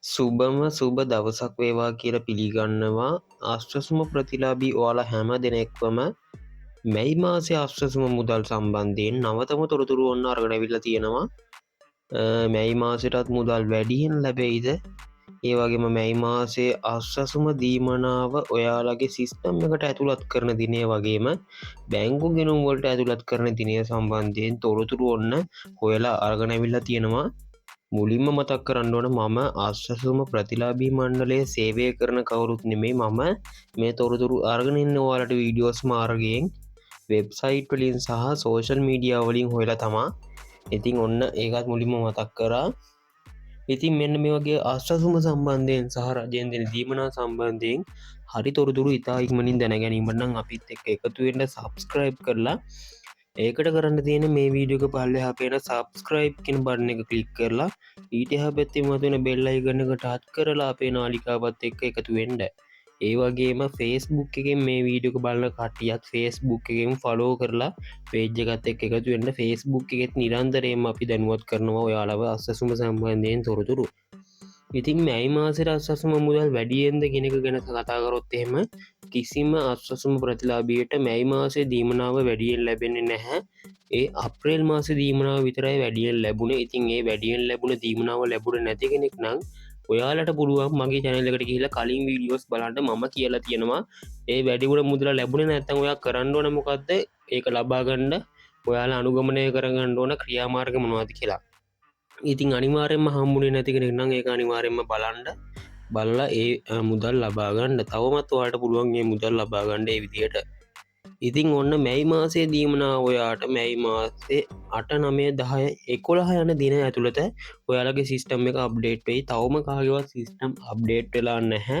සුබම සුබ දවසක් වේවා කියලා පිළිගන්නවා. අස්වැසුම ප්‍රතිලාභී ඔයාලා හැම දෙනෙක්වම මැයි මාසේ අස්වැසුම මුදල් සම්බන්ධයෙන් නවතම තොරතුරු ඔන්න අරගෙන ඇවිල්ලා තියෙනවා. මැයි මාසෙටත් මුදල් වැඩියෙන් ලැබෙයිද? ඒ වගේම මැයි මාසේ අස්වැසුම දීමනාව ඔයාලගේ සිස්ටම් එකට ඇතුළත් කරන දිනය වගේම බැංකු ගෙනුම් වලට ඇතුළත් කරන දිනය සම්බන්ධයෙන් තොරතුරු ඔන්න හොයලා අරගෙන ඇවිල්ලා තියෙනවා. මුලින්ම මතක් කරන්න ඕන මම අස්වැසුම ප්‍රතිලාභී මණ්ඩලයේ සේවය කරන කවුරුත් නෙමෙයි. මම මේ තොරතුරු අරගෙන ඉන්න ඔයාලට වීඩියෝස් මාර්ගයෙන් වෙබ්සයිට් වලින් සහ සෝෂල් මීඩියා වලින් හොයලා තමා. ඉතින් ඔන්න ඒකත් මුලින්ම මතක් කරා. ඉතින් මෙන්න මේ වගේ අස්වැසුම සම්බන්ධයෙන් සහ රජයෙන් දෙන දීමනා සම්බන්ධයෙන් හරි තොරතුරු ඉතා ඉක්මනින් දැන ගැනීමට නම් අපිත් එක්ක එකතු වෙන්න subscribe කරලා ඒකට කරන්න තියෙන මේ වීඩියෝ එක පල්ලෙහා පේන subscribe කියන බටන් එක ක්ලික් කරලා ඊට එහා පැත්තේ මතුවෙන bell icon එක ටච් කරලා අපේ නාලිකාවත් එක්ක එකතු වෙන්න. ඒ වගේම Facebook එකෙන් මේ වීඩියෝ එක බලන කට්ටියත් Facebook එකෙන් follow කරලා page එකත් එක්ක එකතු වෙන්න. Facebook එකෙත් නිරන්තරයෙන්ම අපි දැනුවත් කරනවා ඔයාලව අස්වැසුම සම්බන්ධයෙන් තොරතුරු. ඉතින් මැයි මාසෙට අස්වැසුම මුදල් වැඩියෙන්ද කියන එක ගැන කතා කරොත් එහෙම කිසිම අස්වැසුම ප්‍රතිලාභියට මැයි මාසේ දීමනාව වැඩියෙන් ලැබෙන්නේ නැහැ. ඒ අප්‍රේල් මාසේ දීමනාව විතරයි වැඩියෙන් ලැබුණේ. ඉතින් ඒ වැඩියෙන් ලැබුණ දීමනාව ලැබුණේ නැති කෙනෙක් නම් ඔයාලට පුළුවන් මගේ channel එකට ගිහිල්ලා කලින් වීඩියෝස් බලන්න. මම කියලා තියෙනවා ඒ වැඩිපුර මුදල ලැබුණේ නැත්නම් ඔයා කරන්න ඕන මොකද්ද? ඒක ලබා ගන්න ඔයාලා අනුගමනය කරගන්න ඕන ක්‍රියාමාර්ග මොනවද කියලා. ඉතින් අනිවාර්යෙන්ම හම්බුනේ නැති කෙනෙක් නම් ඒක අනිවාර්යෙන්ම බලලා ඒ මුදල් ලබා ගන්න. තවමත් ඔයාලට පුළුවන් මේ මුදල් ලබා ගන්න ඒ විදියට. ඉතින් ඔන්න මැයි මාසේ දීමනා ඔයාට මැයි මාසේ 8 9 10 11 යන දින ඇතුළත ඔයාලගේ සිස්ටම් එක අප්ඩේට් වෙයි. තවම කාගේවත් සිස්ටම් අප්ඩේට් වෙලා නැහැ.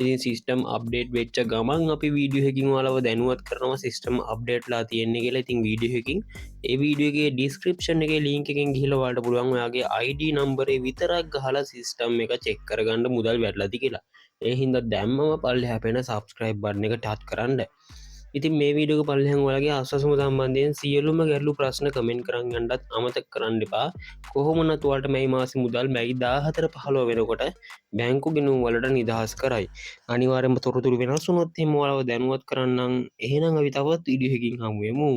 ඉතින් සිස්ටම් අප්ඩේට් වෙච්ච ගමන් අපි වීඩියෝ එකකින් ඔයාලව දැනුවත් කරනවා සිස්ටම් අප්ඩේට්ලා තියෙන්නේ කියලා. ඉතින් වීඩියෝ එකකින් ඒ වීඩියෝ එකේ ඩිස්ක්‍රිප්ෂන් එකේ link එකෙන් ගිහිල්ලා ඔයාලට පුළුවන් ඔයාගේ ID නම්බරේ විතරක් ගහලා සිස්ටම් එක චෙක් කරගන්න මුදල් වැටලාද කියලා. ඒ හින්දා දැම්මම පල්ලෙහා පේන subscribe button එක ටච් කරන්න. ඉතින් මේ වීඩියෝ එක පල්ලෙහාන් ඔයාලගේ අස්වැසුම සම්බන්ධයෙන් සියලුම ගැටලු ප්‍රශ්න කමෙන්ට් කරන් යන්නත් අමතක කරන්න එපා. කොහොම වුණත් ඔයාලට මේ මාසේ මුදල් මැයි 14 15 වෙනකොට බැංකු ගෙනුම් වලට නිදහස් කරයි. අනිවාර්යයෙන්ම තොරතුරු වෙනස් වුණොත් එහෙම ඔයාලව දැනුවත් කරන්නම්. එහෙනම් අපි තවත් වීඩියෝ එකකින් හමු වෙමු.